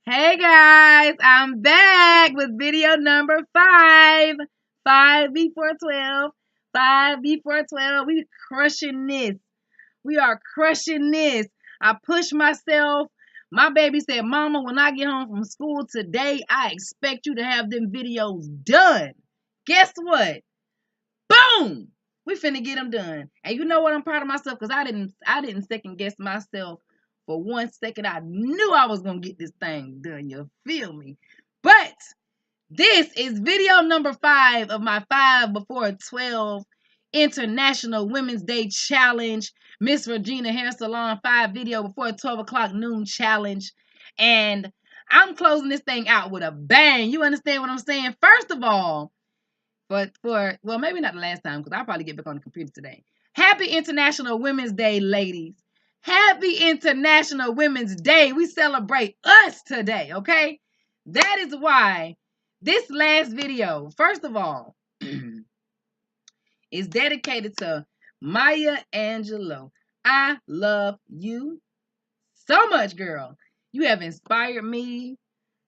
Hey guys, I'm back with video number 5. 5 before 12. 5 before 12. We crushing this. We are crushing this. I pushed myself. My baby said, Mama, when I get home from school today, I expect you to have them videos done. Guess what? Boom! We finna get them done. And you know what? I'm proud of myself because I didn't second guess myself for 1 second. I knew I was gonna get this thing done. You feel me? But this is video number 5 of my 5 before 12 International Women's Day Challenge. Miss Regina Hair Salon 5 video before 12 o'clock noon challenge. And I'm closing this thing out with a bang. You understand what I'm saying? First of all, but well, maybe not the last time because I'll probably get back on the computer today. Happy International Women's Day, ladies. Happy International Women's Day. We celebrate us today, okay? That is why this last video, first of all, is dedicated to Maya Angelou. I love you so much, girl. You have inspired me.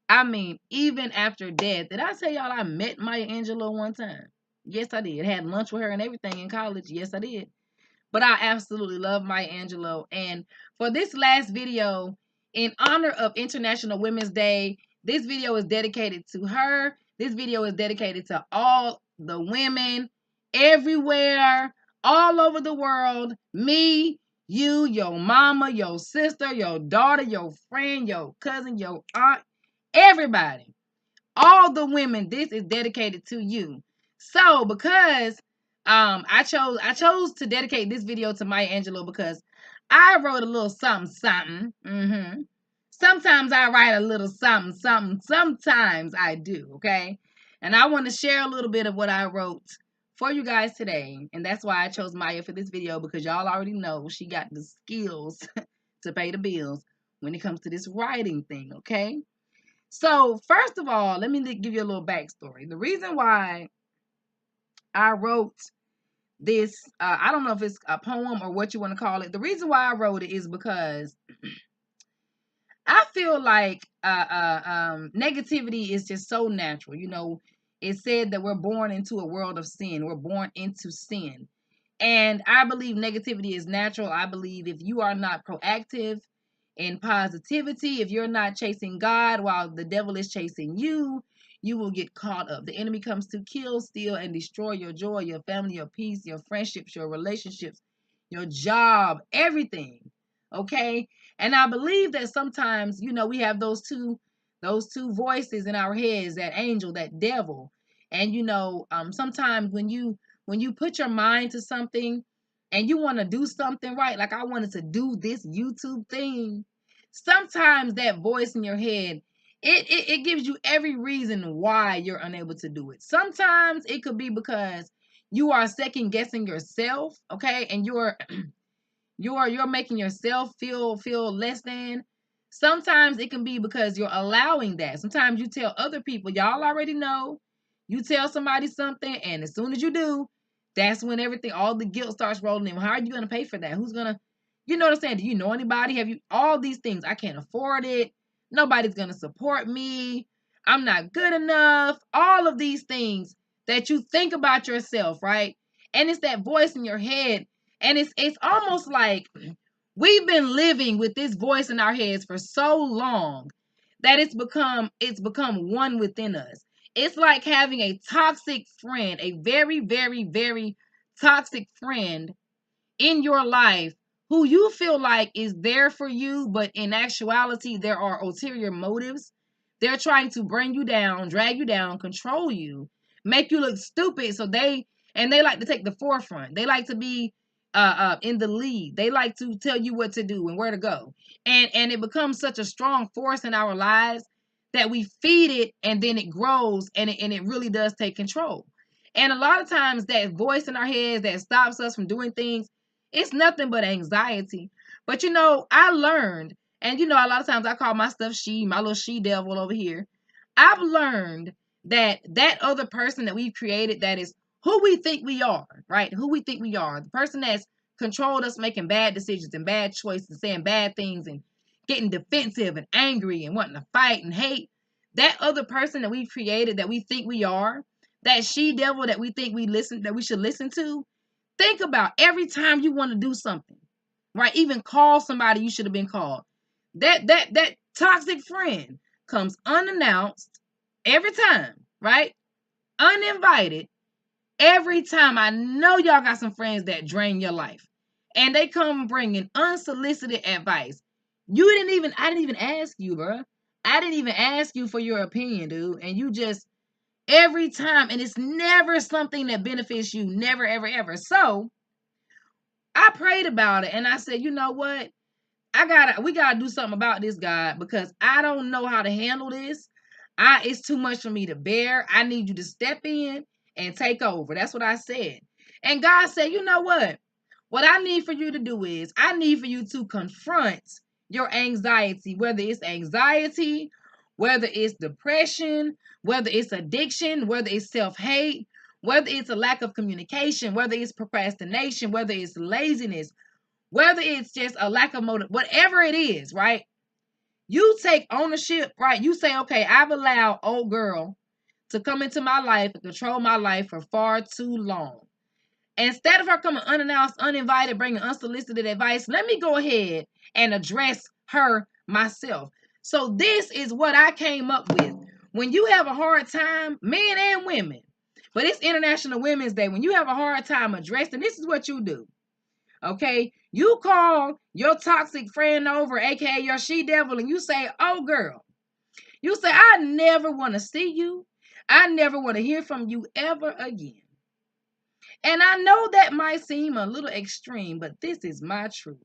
I mean, even after death. Did I tell y'all I met Maya Angelou one time? Yes, I did. Had lunch with her and everything in college. Yes, I did. But I absolutely love Maya Angelou. And for this last video, in honor of International Women's Day, this video is dedicated to her. This video is dedicated to all the women everywhere, all over the world. Me, you, your mama, your sister, your daughter, your friend, your cousin, your aunt, everybody, all the women, this is dedicated to you. So because I chose to dedicate this video to Maya Angelou because I wrote a little something something. Sometimes I write a little something something. Sometimes I do, okay? And I want to share a little bit of what I wrote for you guys today. And that's why I chose Maya for this video, because y'all already know she got the skills to pay the bills when it comes to this writing thing, okay? So, first of all, let me give you a little backstory. The reason why I wrote this, I don't know if it's a poem or what you want to call it. The reason why I wrote it is because I feel like negativity is just so natural. You know, it said that we're born into a world of sin. We're born into sin. And I believe negativity is natural. I believe if you are not proactive in positivity, if you're not chasing God while the devil is chasing you, you will get caught up. The enemy comes to kill, steal, and destroy your joy, your family, your peace, your friendships, your relationships, your job, everything. Okay? And I believe that sometimes, you know, we have those two voices in our heads, that angel, that devil. And you know, sometimes when you put your mind to something and you want to do something right, like I wanted to do this YouTube thing, sometimes that voice in your head, it gives you every reason why you're unable to do it. Sometimes it could be because you are second guessing yourself, okay, and you're making yourself feel less than. Sometimes it can be because you're allowing that. Sometimes you tell other people, y'all already know, you tell somebody something, and as soon as you do, that's when everything, all the guilt starts rolling in. How are you going to pay for that? Who's going to, you know what I'm saying? Do you know anybody? Have you, all these things? I can't afford it. Nobody's going to support me. I'm not good enough. All of these things that you think about yourself, right? And it's that voice in your head. And it's almost like we've been living with this voice in our heads for so long that it's become one within us. It's like having a toxic friend, a very, very, very toxic friend in your life who you feel like is there for you, but in actuality, there are ulterior motives. They're trying to bring you down, drag you down, control you, make you look stupid. They like to take the forefront. They like to be in the lead. They like to tell you what to do and where to go. And it becomes such a strong force in our lives that we feed it, and then it grows, and it really does take control. And a lot of times that voice in our heads that stops us from doing things, it's nothing but anxiety. But you know, I learned, and you know, a lot of times I call my stuff she, my little she devil over here. I've learned that that other person that we've created, that is who we think we are, right? Who we think we are. The person that's controlled us making bad decisions and bad choices, saying bad things and getting defensive and angry and wanting to fight and hate, that other person that we've created that we think we are, that she devil that we think we should listen to, think about every time you want to do something, right? Even call somebody you should have been called. That toxic friend comes unannounced every time, right? Uninvited every time. I know y'all got some friends that drain your life, and they come bringing unsolicited advice. I didn't even ask you, bro. I didn't even ask you for your opinion, dude. And you just every time, and it's never something that benefits you, never, ever, ever. So I prayed about it, and I said, you know what? We gotta do something about this, God, because I don't know how to handle this. It's too much for me to bear. I need you to step in and take over. That's what I said. And God said, you know what? What I need for you to do is I need for you to confront your anxiety, whether it's depression, whether it's addiction, whether it's self-hate, whether it's a lack of communication, whether it's procrastination, whether it's laziness, whether it's just a lack of motive, whatever it is, right? You take ownership, right? You say, okay, I've allowed old girl to come into my life and control my life for far too long. Instead of her coming unannounced, uninvited, bringing unsolicited advice, let me go ahead and address her myself. So this is what I came up with. When you have a hard time, men and women, but it's International Women's Day. When you have a hard time addressing, this is what you do. Okay, you call your toxic friend over, aka your she devil, and you say, oh girl, you say, I never want to see you. I never want to hear from you ever again. And I know that might seem a little extreme, but this is my truth.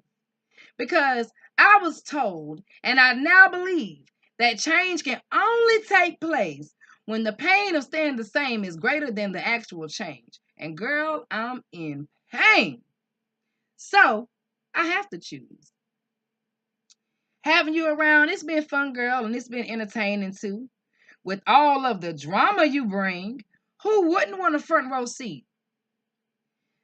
Because I was told, and I now believe, that change can only take place when the pain of staying the same is greater than the actual change. And girl, I'm in pain. So I have to choose. Having you around, it's been fun, girl, and it's been entertaining too. With all of the drama you bring, who wouldn't want a front row seat?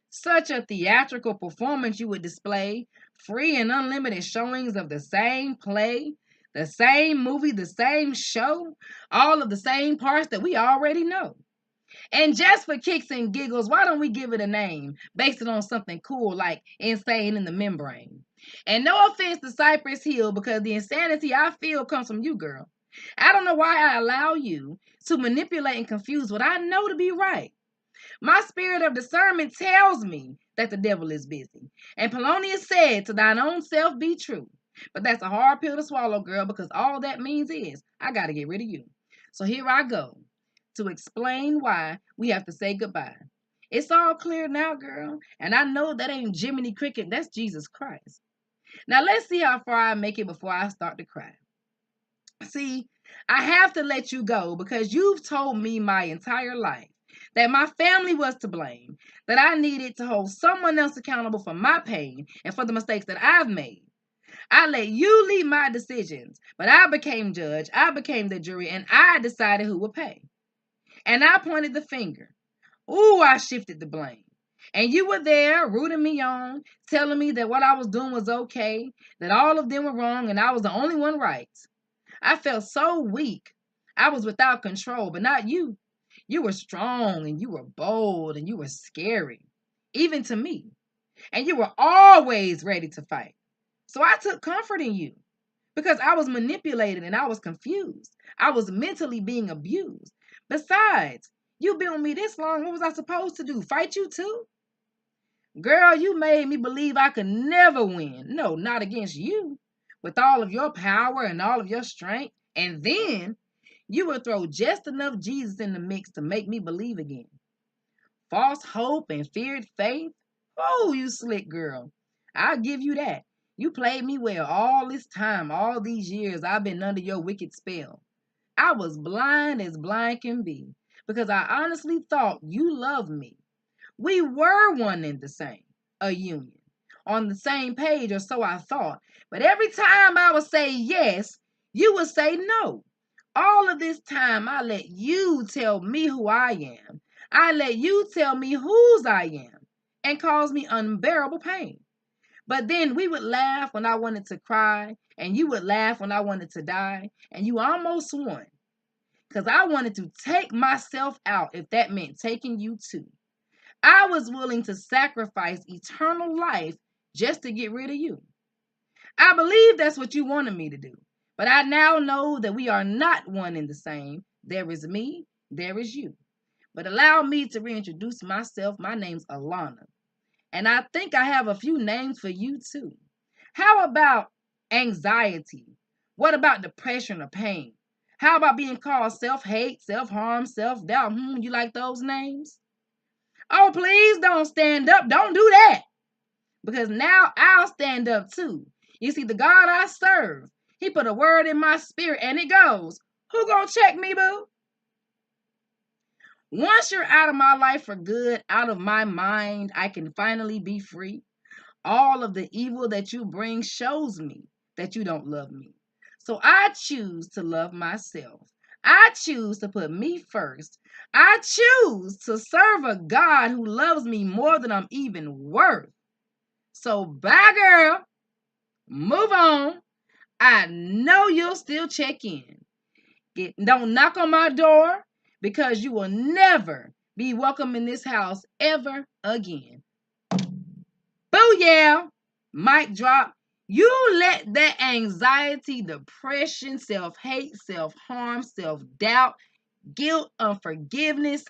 Such a theatrical performance you would display, free and unlimited showings of the same play, the same movie, the same show, all of the same parts that we already know. And just for kicks and giggles, why don't we give it a name based it on something cool like insane in the membrane? And no offense to Cypress Hill, because the insanity I feel comes from you, girl. I don't know why I allow you to manipulate and confuse what I know to be right. My spirit of discernment tells me that the devil is busy. And Polonius said, to thine own self be true. But that's a hard pill to swallow, girl, because all that means is I got to get rid of you. So here I go to explain why we have to say goodbye. It's all clear now, girl. And I know that ain't Jiminy Cricket. That's Jesus Christ. Now let's see how far I make it before I start to cry. See, I have to let you go because you've told me my entire life that my family was to blame, that I needed to hold someone else accountable for my pain and for the mistakes that I've made. I let you lead my decisions, but I became judge, I became the jury, and I decided who would pay. And I pointed the finger. Ooh, I shifted the blame. And you were there rooting me on, telling me that what I was doing was okay, that all of them were wrong, and I was the only one right. I felt so weak. I was without control, but not you. You were strong, and you were bold, and you were scary, even to me. And you were always ready to fight. So I took comfort in you because I was manipulated and I was confused. I was mentally being abused. Besides, you've been with me this long. What was I supposed to do? Fight you too? Girl, you made me believe I could never win. No, not against you. With all of your power and all of your strength. And then you would throw just enough Jesus in the mix to make me believe again. False hope and feared faith. Oh, you slick girl. I'll give you that. You played me well all this time, all these years I've been under your wicked spell. I was blind as blind can be because I honestly thought you loved me. We were one and the same, a union, on the same page, or so I thought. But every time I would say yes, you would say no. All of this time, I let you tell me who I am. I let you tell me whose I am and cause me unbearable pain. But then we would laugh when I wanted to cry, And you would laugh when I wanted to die. And you almost won. Because I wanted to take myself out if that meant taking you too. I was willing to sacrifice eternal life just to get rid of you. I believe that's what you wanted me to do. But I now know that we are not one and the same. There is me, there is you. But allow me to reintroduce myself. My name's Alana. And I think I have a few names for you too. How about anxiety? What about depression or pain? How about being called self-hate, self-harm, self-doubt? You like those names? Oh, please don't stand up. Don't do that. Because now I'll stand up too. You see, the God I serve, he put a word in my spirit and it goes, who gonna check me, boo? Once you're out of my life for good, out of my mind, I can finally be free. All of the evil that you bring shows me that you don't love me. So I choose to love myself. I choose to put me first. I choose to serve a God who loves me more than I'm even worth. So bye, girl. Move on. I know you'll still check in. Don't knock on my door because you will never be welcome in this house ever again. Booyah! Mic drop. You let that anxiety, depression, self-hate, self-harm, self-doubt, guilt, unforgiveness,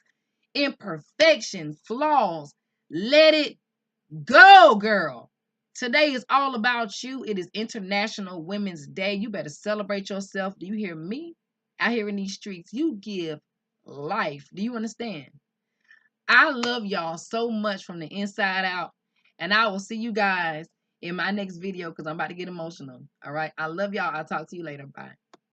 imperfection, flaws, let it go, girl. Today is all about you. It is International Women's Day. You better celebrate yourself. Do you hear me? Out here in these streets, you give life. Do you understand? I love y'all so much from the inside out. And I will see you guys in my next video because I'm about to get emotional. All right. I love y'all. I'll talk to you later. Bye.